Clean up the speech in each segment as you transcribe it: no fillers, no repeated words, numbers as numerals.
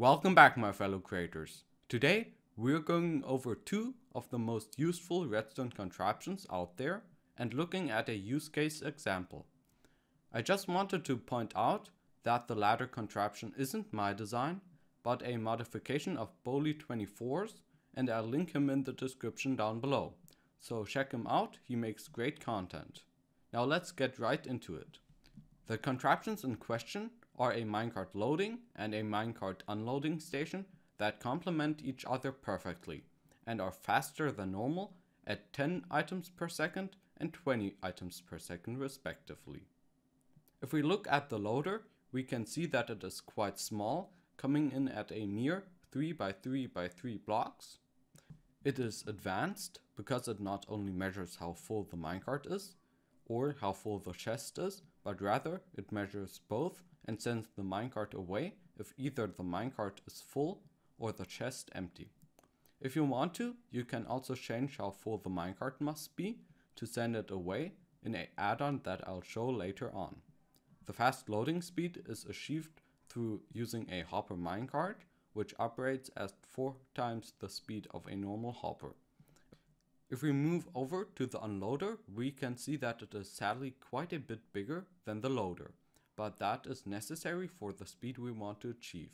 Welcome back, my fellow creators. Today we're going over two of the most useful redstone contraptions out there and looking at a use case example. I just wanted to point out that the ladder contraption isn't my design, but a modification of Bully24's, and I'll link him in the description down below. So check him out, he makes great content. Now let's get right into it. The contraptions in question are a minecart loading and a minecart unloading station that complement each other perfectly and are faster than normal at 10 items per second and 20 items per second respectively. If we look at the loader, we can see that it is quite small, coming in at a mere 3 by 3 by 3 blocks. It is advanced because it not only measures how full the minecart is or how full the chest is, but rather it measures both and sends the minecart away if either the minecart is full or the chest empty. If you want to, you can also change how full the minecart must be to send it away in an add-on that I'll show later on. The fast loading speed is achieved through using a hopper minecart, which operates at 4 times the speed of a normal hopper. If we move over to the unloader, we can see that it is sadly quite a bit bigger than the loader, but that is necessary for the speed we want to achieve.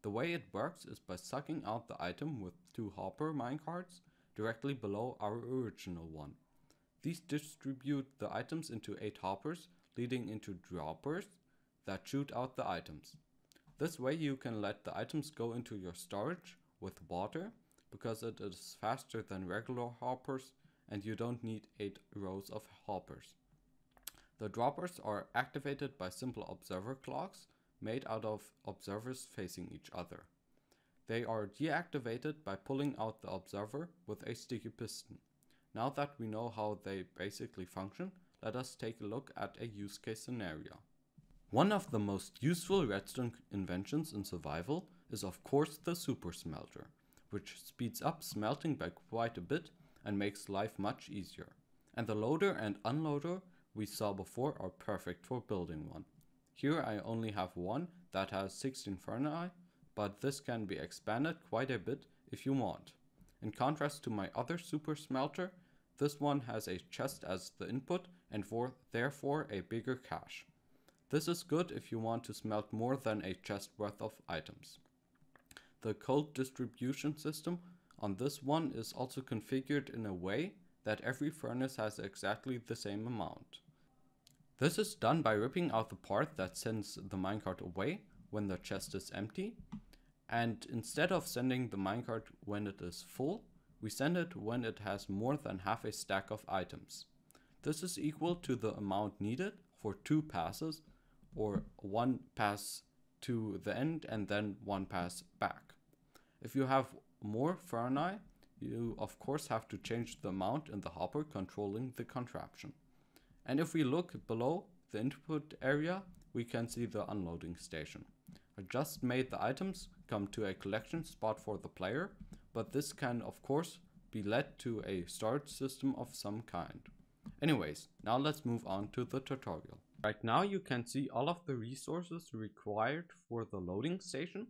The way it works is by sucking out the item with 2 hopper minecarts directly below our original one. These distribute the items into 8 hoppers, leading into droppers that shoot out the items. This way you can let the items go into your storage with water, because it is faster than regular hoppers and you don't need 8 rows of hoppers. The droppers are activated by simple observer clocks made out of observers facing each other. They are deactivated by pulling out the observer with a sticky piston. Now that we know how they basically function, let us take a look at a use case scenario. One of the most useful redstone inventions in survival is of course the super smelter, which speeds up smelting by quite a bit and makes life much easier. And the loader and unloader we saw before are perfect for building one. Here I only have one that has 16 Fahrenheit, but this can be expanded quite a bit if you want. In contrast to my other super smelter, this one has a chest as the input and therefore a bigger cache. This is good if you want to smelt more than a chest worth of items. The cold distribution system on this one is also configured in a way that every furnace has exactly the same amount. This is done by ripping out the part that sends the minecart away when the chest is empty, and instead of sending the minecart when it is full, we send it when it has more than half a stack of items. This is equal to the amount needed for 2 passes, or 1 pass to the end and then 1 pass back. If you have more Fahrenheit, you of course have to change the amount in the hopper controlling the contraption. And if we look below the input area, we can see the unloading station. I just made the items come to a collection spot for the player, but this can of course be led to a storage system of some kind. Anyways, now let's move on to the tutorial. Right now you can see all of the resources required for the loading station,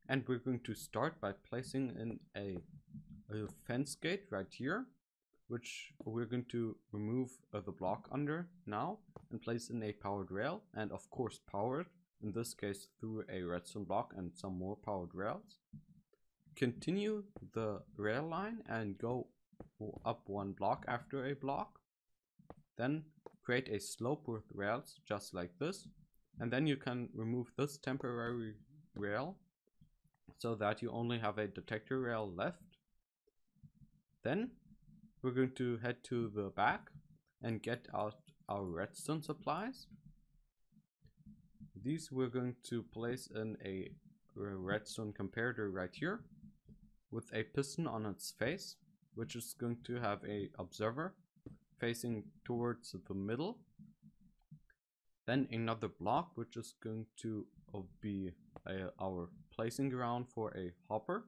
and we're going to start by placing in a fence gate right here, which we're going to remove the block under now and place in a powered rail, and of course powered, in this case through a redstone block and some more powered rails. Continue the rail line and go up 1 block after a block. Then create a slope with rails just like this, and then you can remove this temporary rail so that you only have a detector rail left. Then we're going to head to the back and get out our redstone supplies. These we're going to place in a redstone comparator right here with a piston on its face, which is going to have a observer facing towards the middle. Then another block which is going to be our placing ground for a hopper,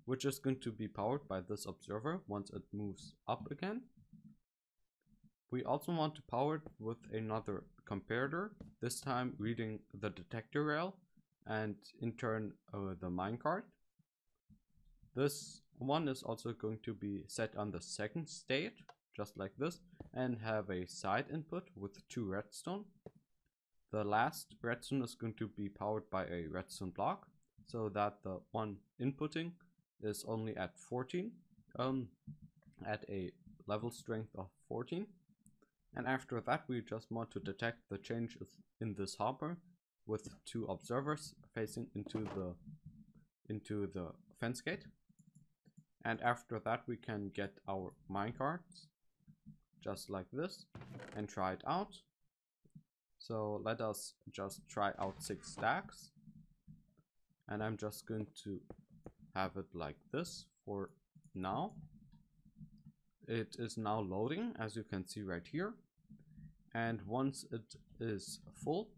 which is going to be powered by this observer once it moves up again. We also want to power it with another comparator, this time reading the detector rail and in turn the minecart. This one is also going to be set on the second state, just like this, and have a side input with 2 redstone. The last redstone is going to be powered by a redstone block, so that the one inputting is only at 14, at a level strength of 14. And after that we just want to detect the changes in this hopper with 2 observers facing into the fence gate. And after that we can get our minecarts just like this and try it out. So let us just try out 6 stacks, and I'm just going to have it like this for now. It is now loading, as you can see right here, and once it is full,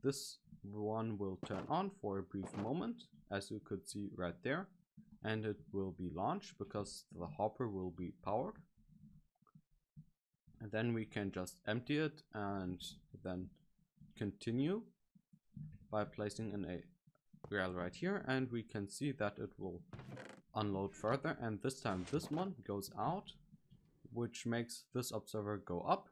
this one will turn on for a brief moment, as you could see right there, and it will be launched because the hopper will be powered. And then we can just empty it and then continue by placing in a rail right here, and we can see that it will unload further, and this time this one goes out, which makes this observer go up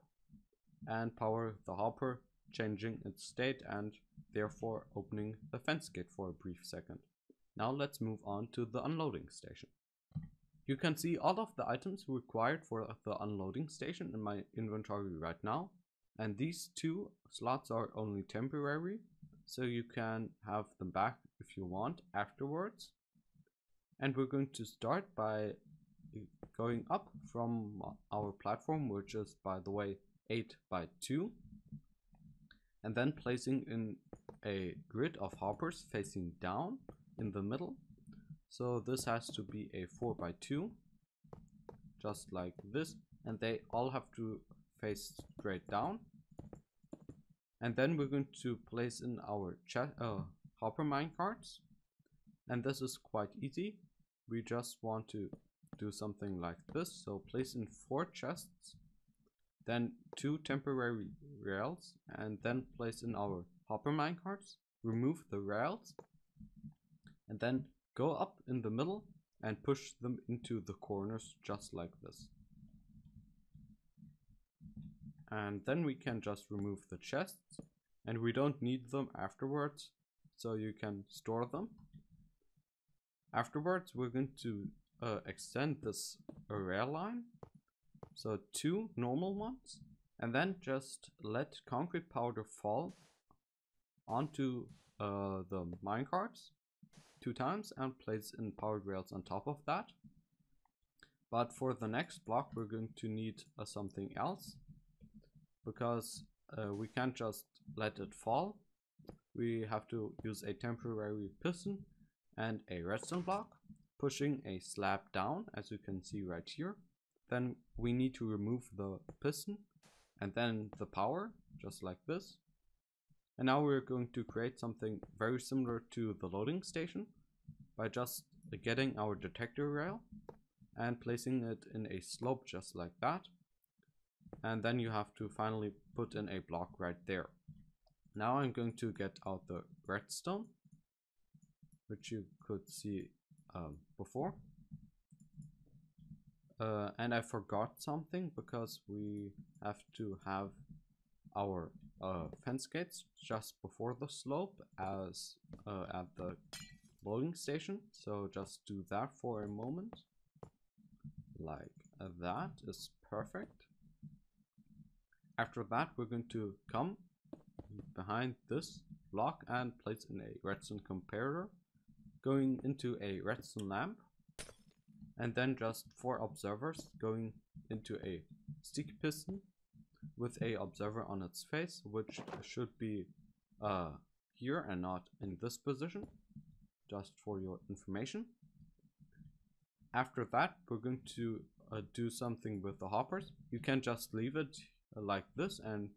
and power the hopper, changing its state and therefore opening the fence gate for a brief second. Now let's move on to the unloading station. You can see all of the items required for the unloading station in my inventory right now, and these 2 slots are only temporary, so you can have them back if you want afterwards. And we're going to start by going up from our platform, which is, by the way, 8 by 2, and then placing in a grid of hoppers facing down in the middle. So this has to be a 4 by 2, just like this, and they all have to face straight down. And then we're going to place in our hopper minecarts, and this is quite easy. We just want to do something like this. So place in 4 chests, then 2 temporary rails, and then place in our hopper minecarts, remove the rails, and then go up in the middle and push them into the corners just like this. And then we can just remove the chests, and we don't need them afterwards, so you can store them. Afterwards we're going to extend this rail line, so 2 normal ones, and then just let concrete powder fall onto the minecarts 2 times and place in powered rails on top of that. But for the next block we're going to need something else, because we can't just let it fall. We have to use a temporary piston and a redstone block, pushing a slab down, as you can see right here. Then we need to remove the piston and then the power, just like this. And now we're going to create something very similar to the loading station by just getting our detector rail and placing it in a slope just like that. And then you have to finally put in a block right there. Now I'm going to get out the redstone, which you could see before. And I forgot something, because we have to have our fence gates just before the slope as at the loading station. So just do that for a moment, like that is perfect. After that we're going to come behind this block and place in a redstone comparator, going into a redstone lamp, and then just 4 observers going into a sticky piston with a observer on its face, which should be here and not in this position, just for your information. After that we're going to do something with the hoppers. You can just leave it like this and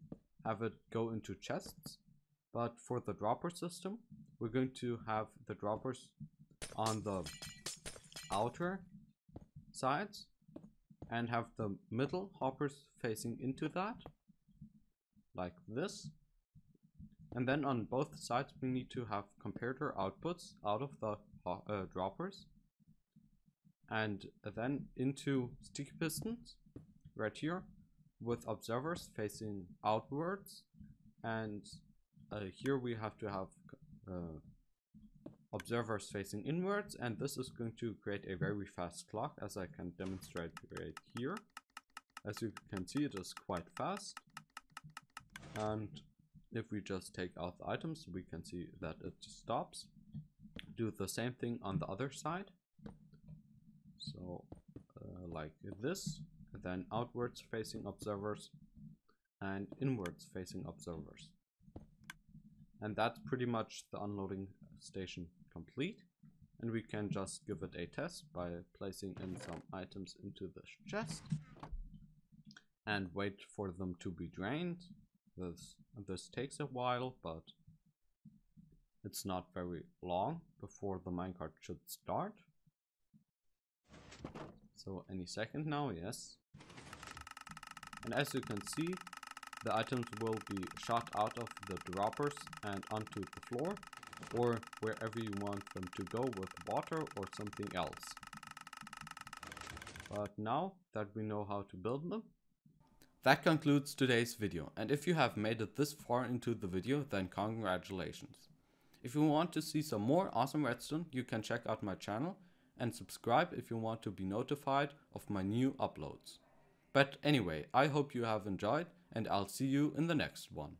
have it go into chests, but for the dropper system we're going to have the droppers on the outer sides and have the middle hoppers facing into that, like this. And then on both sides we need to have comparator outputs out of the droppers, and then into sticky pistons right here with observers facing outwards, and here we have to have observers facing inwards, and this is going to create a very fast clock, as I can demonstrate right here. As you can see, it is quite fast, and if we just take out the items, we can see that it stops. Do the same thing on the other side. So like this, then outwards facing observers and inwards facing observers. And that's pretty much the unloading station complete. And we can just give it a test by placing in some items into the chest and wait for them to be drained. This takes a while, but it's not very long before the minecart should start. So any second now, yes. And as you can see, the items will be shot out of the droppers and onto the floor, or wherever you want them to go with water or something else. But now that we know how to build them, that concludes today's video. And if you have made it this far into the video, then congratulations. If you want to see some more awesome redstone, you can check out my channel and subscribe if you want to be notified of my new uploads. But anyway, I hope you have enjoyed, and I'll see you in the next one.